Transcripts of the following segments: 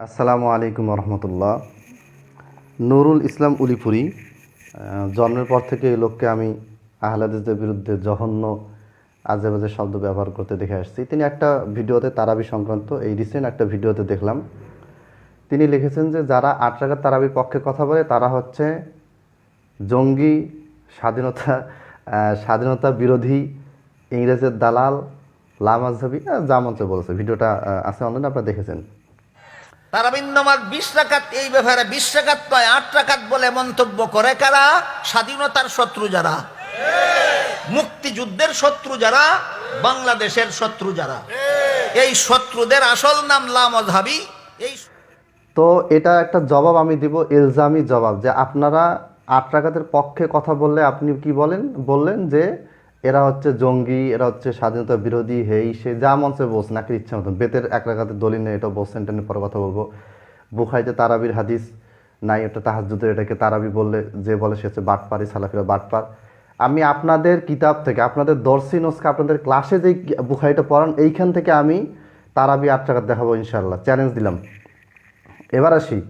আসসালামু আলাইকুম রহমতুল্লাহ। নুরুল ইসলাম উলিপুরি। জন্মের পর থেকে এই লোককে আমি আহলে হাদিসদের বিরুদ্ধে জঘন্য আজে বাজে শব্দ ব্যবহার করতে দেখে আসছি। তিনি একটা ভিডিওতে তারাবি সংক্রান্ত এই রিসেন্ট একটা ভিডিওতে দেখলাম, তিনি লিখেছেন যে যারা ৮ রাকাত তারাবির পক্ষে কথা বলে তারা হচ্ছে জঙ্গি, স্বাধীনতা স্বাধীনতা বিরোধী, ইংরেজের দালাল, লামাজহাবি, যা মঞ্চে বলেছে। ভিডিওটা আছে অনলাইনে, আপনারা দেখেছেন। তারাবির নামাজ ২০ রাকাত, এই ব্যাপারে ২০ রাকাত নয় ৮ রাকাত বলে মন্তব্য করে কারা? স্বাধীনতার শত্রু যারা, মুক্তিযুদ্ধের শত্রু যারা, বাংলাদেশের শত্রু যারা, এই শত্রুদের আসল নাম লামাযহাবী। এই তো এটা একটা জবাব আমি দিব, ইলজামি জবাব, যে আপনারা ৮ রাকাতের পক্ষে কথা বললে আপনি কি বললেন যে এরা হচ্ছে জঙ্গি, এরা হচ্ছে স্বাধীনতা বিরোধী, হেই সে যা মঞ্চে বলছেন একটা ইচ্ছা মতন। বেতের ১ রাকাতের দলিল নেই, এটা বলছেন, এটা নিয়ে পরে কথা বলবো। বুখারীতে তারাবির হাদিস নাই, এটা তাহাজ্জুদের, এটাকে তারাবি বললে যে বলে সে হচ্ছে বাটপারি, সালাফিরা বাটপার। আমি আপনাদের কিতাব থেকে, আপনাদের দর্শী নস্কা, আপনাদের ক্লাসে যে বুখারীটা পড়ান এইখান থেকে আমি তারাবি ৮ রাকাত দেখাবো ইনশাআল্লাহ, চ্যালেঞ্জ দিলাম। এবার আসি,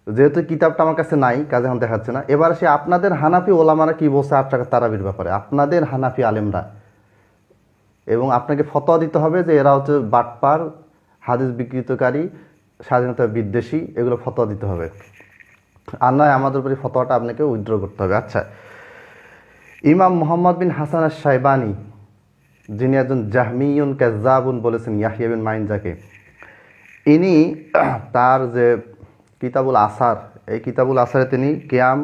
যেহেতু কিতাবটা আমার কাছে নাই কাজে এখন দেখাচ্ছে না। এবার আসি আপনাদের হানাফি ওলামারা কি বলছে ৮ রাকাত তারাবির ব্যাপারে, আপনাদের হানাফি আলেমরা। এবং আপনাকে ফতোয়া দিতে হবে যে এরা হচ্ছে বাটপার, হাদিস বিকৃতকারী, স্বাধীনতা বিদ্বেষী, এগুলো ফতোয়া দিতে হবে। আর নয় আমাদের উপরে ফতোয়াটা আপনাকে উইথড্র করতে হবে। আচ্ছা, ইমাম মুহাম্মদ বিন হাসান আশ-শাইবানি, যিনি একজন জাহমিয়ুন কাজ্জাবুন বলেছেন ইয়াহইয়া বিন মাইন যাকে, ইনি তার যে কিতাবুল আসার, এই কিতাবুল আসারে তিনি কিয়াম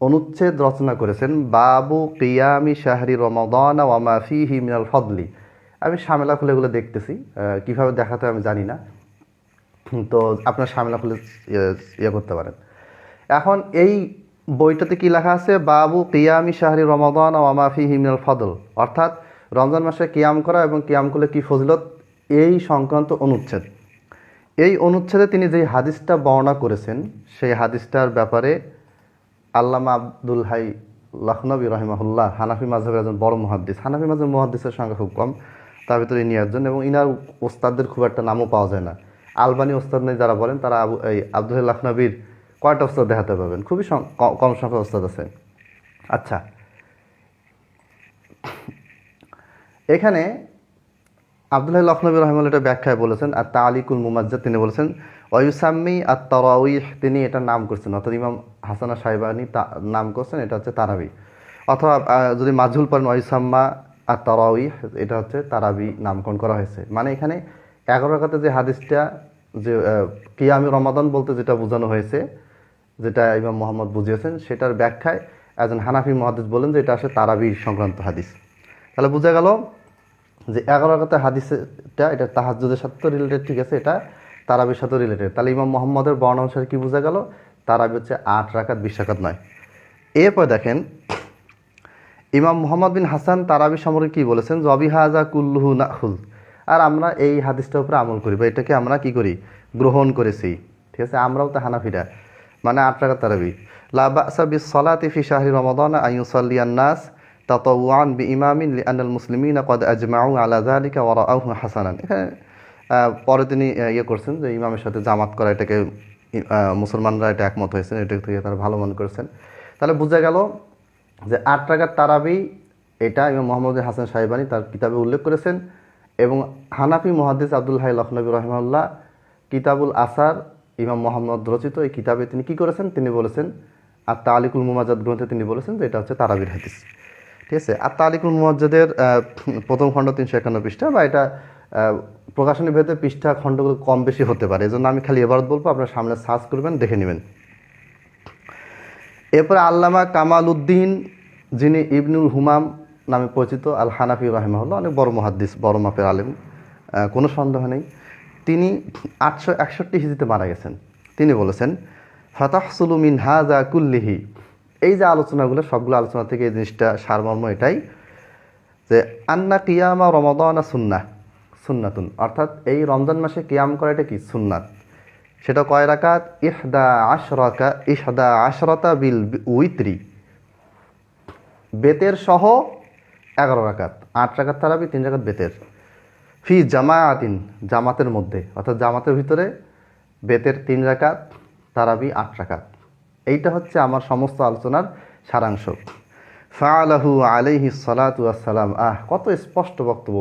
অনুচ্ছেদ রচনা করেছেন, বাবু কিয়ামি শাহরি রমাদান ওয়া মা ফিহি মিনাল ফদলি। আমি সামেলা খুলে এগুলো দেখতেছি, কীভাবে দেখাতে আমি জানি না, তো আপনার সামেলা খুলে ইয়ে করতে পারেন। এখন এই বইটাতে কি লেখা আছে? বাবু কিয়ামি শাহরি রমাদান ওয়া মা ফিহি মিনাল ফদল, অর্থাৎ রমজান মাসে কিয়াম করা এবং কিয়াম করলে কি ফজিলত, এই সংক্রান্ত অনুচ্ছেদ। এই অনুচ্ছেদে তিনি যেই হাদিসটা বর্ণনা করেছেন সেই হাদিসটার ব্যাপারে আল্লামা আব্দুল হাই লখনবী রহিমাহুল্লাহ, হানাফি মাযহাবের একজন বড় মুহাদ্দিস, হানাফি মাযহাবের মুহাদ্দিসের সংখ্যা খুব কম, তার ভিতরে ইনি একজন, এবং ইনার ওস্তাদদের খুব একটা নামও পাওয়া যায় না। আলবানি ওস্তাদ নেই যারা বলেন, তারা এই আব্দুল হাই লখনবীর কয়টা ওস্তাদ দেখাতে পারবেন? খুবই কম সংখ্যক ওস্তাদ আছে। আচ্ছা, এখানে আব্দুল হাই লখনবী রহিমাহুল্লাহ এটা ব্যাখ্যায় বলেছেন, আর তালিকুল মুমাজ্জাদ তিনি বলেছেন ওয়ুসাম্মি আত তারাউইহ, তিনি এটা নাম করছেন, অর্থাৎ ইমাম হাসান আশ-শাইবানি নাম করছেন এটা হচ্ছে তারাবি, অথবা যদি মাজহুল পড়েন ওয়ুসাম্মা আত তারাউইহ, এটা হচ্ছে তারাবি নামকরণ করা হয়েছে। মানে এখানে 11 রাকাতে যে হাদিসটা, যে কিয়ামি রমাদান বলতে যেটা বোঝানো হয়েছে, যেটা ইমাম মুহাম্মদ বুঝিয়েছেন, সেটার ব্যাখ্যায় একজন হানাফি মুহাদ্দিস বলেন যে এটা আসলে তারাবির সংক্রান্ত হাদিস। তাহলে বোঝা গেল যে 11 রাকাতের হাদিসটা এটা তাহাজ্জুদের সাথে তো রিলেটেড, ঠিক আছে, এটা তারাবির সাথে রিলেটেড। তাহলে ইমাম মুহাম্মদের বর্ণনা অনুসারে কি বোঝা গেল? তারাবি হচ্ছে ৮ রাকাত, 20 রাকাত নয়। এরপর দেখেন ইমাম মুহাম্মদ বিন হাসান তারাবি সম্পর্কে কি বলেছেন, জবিহাজা কুল্লুহু নাহুল, আর আমরা এই হাদিসটার উপরে আমল করি বা এটাকে আমরা কি করি, গ্রহণ করেছি, ঠিক আছে। আমরাও তো হানাফিরা, মানে ৮ রাকাত তারাবি। লা বা'সা বিস সালাতি ফি শাহরি রমাদান আন ইউসাল্লিয়ান নাস তাতাওয়ান বিইমামিন লিআন্নাল মুসলিমিনা ক্বাদ আজমাউ আলা যালিকা ওয়া রাআউহু হাসানান। এখানে পরে তিনি ইয়ে করছেন যে ইমামের সাথে জামাত করা, এটাকে মুসলমানরা এটা একমত হয়েছেন, এটা থেকে তারা ভালো মনে করেছেন। তাহলে বোঝা গেল যে ৮ রাকাত তারাবি এটা ইমাম মুহাম্মদ বিন হাসান শাইবানি তার কিতাবে উল্লেখ করেছেন, এবং হানাফি মুহাদ্দিস আব্দুল হাই লখনবী রহিমাহুল্লাহ কিতাবুল আসার, ইমাম মুহাম্মদ রচিত এই কিতাবে তিনি কি করেছেন, তিনি বলেছেন, আর তালিকুল মুমাজ্জাদ গ্রন্থে তিনি বলেছেন যে এটা হচ্ছে তারাবির হাদিস, ঠিক আছে। আর তালিকুল মুমাজ্জাদের প্রথম খণ্ড ৩৫১ পৃষ্ঠা, বা এটা প্রকাশনী ভেদে পৃষ্ঠা খণ্ডগুলো কম বেশি হতে পারে, এই জন্য আমি খালি এবারত বলবো, আপনার সামনে সার্চ করবেন, দেখে নেবেন। এরপরে আল্লামা কামাল উদ্দিন, যিনি ইবনুল হুমাম নামে পরিচিত, আল হানাফি রাহিমাহুল্লাহ, অনেক বড় মুহাদ্দিস, বড় মাপের আলেম, কোনো সন্দেহ নেই। তিনি 861 হিজরিতে মারা গেছেন। তিনি বলেছেন ফাতাহসুলু মিন হাযা কুল্লিহি, এই যে আলোচনাগুলো, সবগুলো আলোচনা থেকে এই জিনিসটা সারমর্ম এটাই যে আন্না কিয়ামা রমাদানা সুন্নাতুন, অর্থাৎ এই রমজান মাসে কিয়াম করা এটা কি সুন্নাত। সেটা কয় রাকাত? ইহদা আশরাতা বিল উইত্রি, বেতের সহ 11 রাকাত, 8 রাকাত তারাবি, 3 রাকাত বেতের, ফি জামায়াতিন, জামাতের মধ্যে, অর্থাৎ জামাতের ভিতরে বেতের 3 রাকাত, তারাবি 8 রাকাত। এইটা হচ্ছে আমার সমস্ত আলোচনার সারাংশ। ফাআলাহু আলাইহি সালাতু ওয়াসসালাম। কত স্পষ্ট বক্তব্য!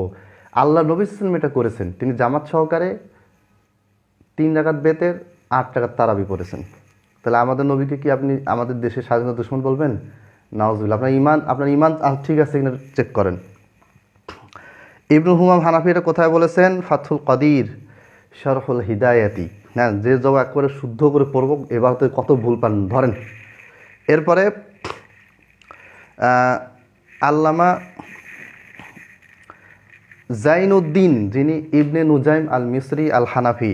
আল্লাহ নবী সাল্লাল্লাহু আলাইহি ওয়াসাল্লাম এটা করেছেন, তিনি জামাত সহকারে 3 রাকাত বেতের 8 রাকাত তারাবি পড়েছেন। তাহলে আমাদের নবীকে কি আপনি আমাদের দেশের স্বাধীনতা দুশমন বলবেন? নাউজুবিল্লাহ। আপনার ইমান ঠিক আছে কিনা চেক করেন। ইবনুল হুমাম হানাফি এটা কোথায় বলেছেন? ফাথুল কদির শরহুল হিদায়াতি। হ্যাঁ, যে জব একবারে শুদ্ধ করে পড়ব, এবার তো কত ভুল পান ধরেন। এরপরে আল্লামা জাইনুদ্দিন, যিনি ইবনে নুজাইম আল মিসরি আল হানাফি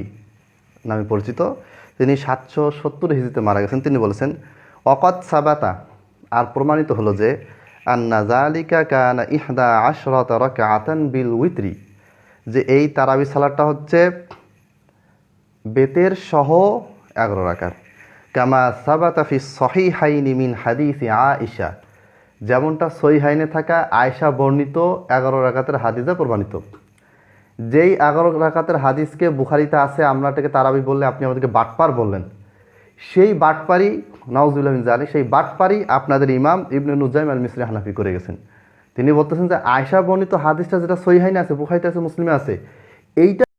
নামে পরিচিত, তিনি 770 হিজরিতে মারা গেছেন। তিনি বলেছেন, অকত সাবাতা, আর প্রমাণিত হলো যে আন্না জালিকা কানা ইহদা আশরাতা রাকাতান বিল উইত্রি, যে এই তারাবি সালাতটা হচ্ছে বেতের সহ 11 রাকাত। কামা সাবাতা ফি সহিহাইনি মিন হাদিসি আয়েশা, যেমনটা সহিহাইনে থাকা আয়েশা বর্ণিত 11 রাকাতের হাদিসে প্রমাণিত। যেই 11 রাকাতের হাদিসকে বুখারিতে আছে, আমরা এটাকে তারাবি বললে আপনি আমাদেরকে বাটপার বললেন। সেই বাটপারি, নাউজুবিল্লাহ মিন যালিক, সেই বাটপারি আপনাদের ইমাম ইবনে নুজাইম আল মিসরি হানাফি করে গেছেন। তিনি বলতেছেন যে আয়েশা বর্ণিত হাদিসটা যেটা সহিহাইনে আছে, বুখারিতে আছে, মুসলিমে আছে, এইটা